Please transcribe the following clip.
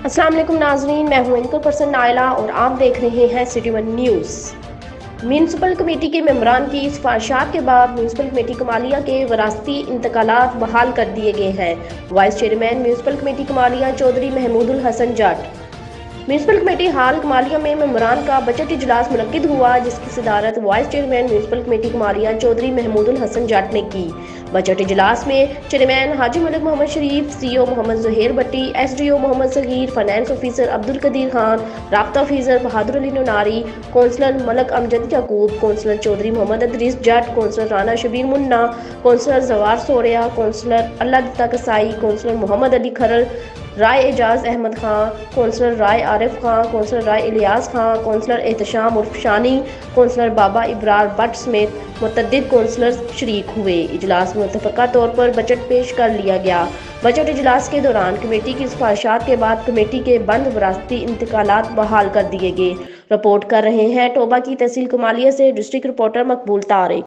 अस्सलाम वालेकुम नाजरीन, मैं हूं एंकर पर्सन नायला और आप देख रहे हैं city one news. Municipal committee के मेंबरान की सिफारिशात के बाद म्यूनसिपल कमेटी कमालिया के वरासती इंतकालात बहाल कर दिए गए हैं। Vice chairman municipal committee Kamalia Chaudhry Mahmoodul Hassan Jatt. Municipal committee hall Kamalia में मेंबरान का बजट इजलास मुनक्किद हुआ, जिसकी सदारत vice chairman municipal committee Kamalia Chaudhry Mahmoodul Hassan Jatt ने की। बजट इजलास में chairman Haji Malik Mohammad Sharif, CO Mohammad Zuhair Bhatti, SDO Mohammad Saghir, finance officer Abdul Qadeer Khan, राब्ता officer Bahadur Ali Nonari, councillor Malik Amjad Yaqoob, councillor Chaudhry Mohammad Adris जट, कौंसलर राना शबीर मुन्ना, कौंसलर जवार सोरिया, कौंसलर अल्लाह दत्ता कसाई, कौंसलर मोहम्मद अली खरल, राय एजाज अहमद खान, कौंसलर राय आरिफ खान, कौंसलर राय इलियास खान, कौंसलर एहतशाम उर्फ शानी, कौंसलर बाबा इब्रार भट्ट समेत मुतअद्दिद कौंसलर शरीक हुए। इजलास में मुतफ़क़ा तौर पर बजट पेश कर लिया गया। बजट इजलास के दौरान कमेटी की सिफारिशात के बाद कमेटी के बंद वरासती इंतकालात बहाल कर दिए गए। रिपोर्ट कर रहे हैं टोबा की तहसील कमालिया से डिस्ट्रिक्ट रिपोर्टर मकबूल तारिक।